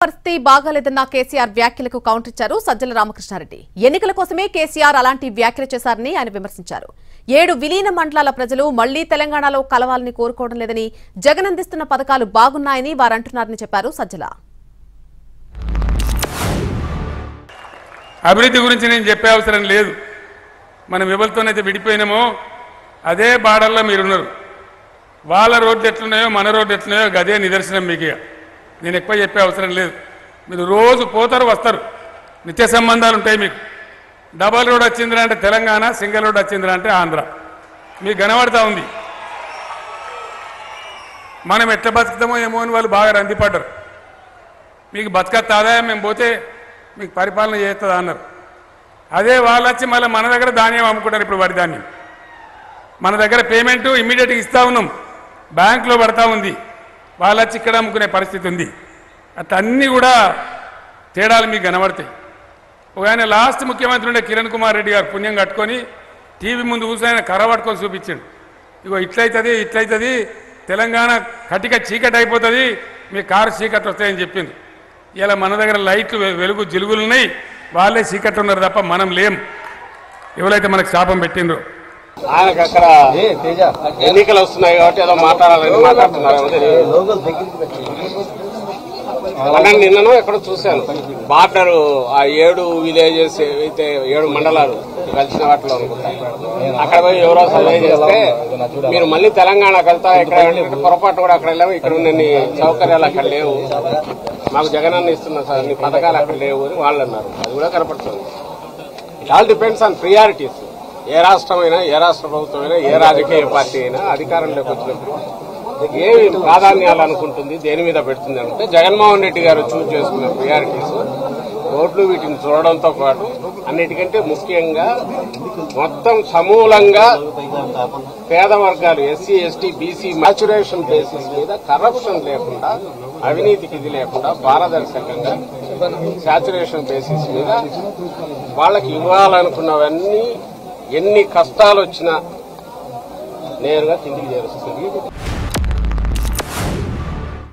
పరిస్థితి బాగాలేదన్న కేసీఆర్ వ్యాఖ్యలకు కౌంటర్ ఇచ్చారు సజ్జల రామకృష్ణారెడ్డి. ఎన్నికల కోసమే కేసీఆర్ అలాంటి వ్యాఖ్యలు చేశారని ఆయన విమర్శించారు. 7 విలీన మండలాల ప్రజలు మళ్లీ తెలంగాణలో కలవాలని కోరుకోవడం లేదని, జగన్ అందిస్తున్న పథకాలు బాగున్నాయని వారంటున్నారని చెప్పారు సజ్జల. అభివృద్ధి గురించి నేను చెప్పే అవసరం లేదు. మనం ఎవరితోనైతే విడిపోయినామో అదే బార్డర్లో మీరున్నారు. వాళ్ళ రోడ్లు ఎట్లున్నాయో మన రోడ్లు ఎట్లున్నాయో గదే నిదర్శనం. మీకు నేను ఎక్కువ చెప్పే అవసరం లేదు. మీరు రోజు పోతారు వస్తారు, నిత్య సంబంధాలు ఉంటాయి. మీకు డబల్ రోడ్ వచ్చిందిరా అంటే తెలంగాణ, సింగిల్ రోడ్ వచ్చిందిరా అంటే ఆంధ్ర. మీకు కనబడతా ఉంది. మనం ఎట్లా బతుకుతామో ఏమో అని వాళ్ళు బాగా రందిపడ్డారు. మీకు బతకత్త ఆదాయం మేము పోతే మీకు పరిపాలన చేస్తుందా అన్నారు. అదే వాళ్ళు వచ్చి మళ్ళీ మన దగ్గర ధాన్యం అమ్ముకుంటారు. ఇప్పుడు వరి ధాన్యం మన దగ్గర పేమెంటు ఇమ్మీడియట్గా ఇస్తూ ఉన్నాం, బ్యాంకులో పడతా ఉంది. వాళ్ళు వచ్చి ఇక్కడ అమ్ముకునే పరిస్థితి ఉంది. అట్లా అన్నీ కూడా తేడాలు మీకు కనబడతాయి. ఒక ఆయన లాస్ట్ ముఖ్యమంత్రి ఉండే కిరణ్ కుమార్ రెడ్డి గారు పుణ్యం కట్టుకొని టీవీ ముందు కూర్చొని ఆయన కర్ర పట్టుకొని చూపించాడు. ఇగో ఇట్లయితుంది ఇట్లయితుంది, తెలంగాణ కటిక చీకటి అయిపోతుంది, మీ కారు చీకట్లు వస్తాయని చెప్పింది. ఇలా మన దగ్గర లైట్లు వెలుగు జిలుగులు ఉన్నాయి, వాళ్ళే చీకట్లు ఉన్నారు తప్ప మనం లేం. ఎవరైతే మనకు శాపం పెట్టిండ్రో ఆయనకు అక్కడ ఎన్నికలు వస్తున్నాయి కాబట్టి ఏదో మాట్లాడాలని మాట్లాడుతున్నారు. నిన్నను ఎక్కడో చూశాను, బార్డర్ ఆ 7 విలేజెస్ అయితే 7 మండలాలు కలిసిన వాటిలో అనుకుంటాయి. అక్కడ పోయి ఎవరో సర్వే చేస్తే మీరు మళ్ళీ తెలంగాణకు వెళ్తా, ఇక్కడ పొరపాటు కూడా అక్కడ వెళ్ళాము, ఇక్కడ ఉన్న సౌకర్యాలు అక్కడ లేవు, మాకు జగనన్న ఇస్తున్న పథకాలు అక్కడ లేవు అని వాళ్ళు అన్నారు. అది కూడా కనపడుతుంది. It all depends on priorities. ఏ రాష్ట్రమైనా, ఏ రాష్ట్ర ప్రభుత్వం అయినా, ఏ రాజకీయ పార్టీ అయినా అధికారంలోకి వచ్చినప్పుడు ఏమి ప్రాధాన్యాలు అనుకుంటుంది, దేని మీద పెడుతుంది అంటే జగన్మోహన్ రెడ్డి గారు చూజ్ చేసుకున్న ప్రియారిటీస్ ఓట్లు వీటిని చూడడంతో పాటు అన్నిటికంటే ముఖ్యంగా మొత్తం సమూలంగా పేద వర్గాలు SC, ST, BC maturation basis మీద కరప్షన్ లేకుండా, అవినీతికి ఇది లేకుండా పారదర్శకంగా సాచురేషన్ బేసిస్ మీద వాళ్ళకి ఇవ్వాలనుకున్నవన్నీ ఎన్ని కష్టాలు వచ్చినా నేరుగా కిందికి చేరుస్తుంది.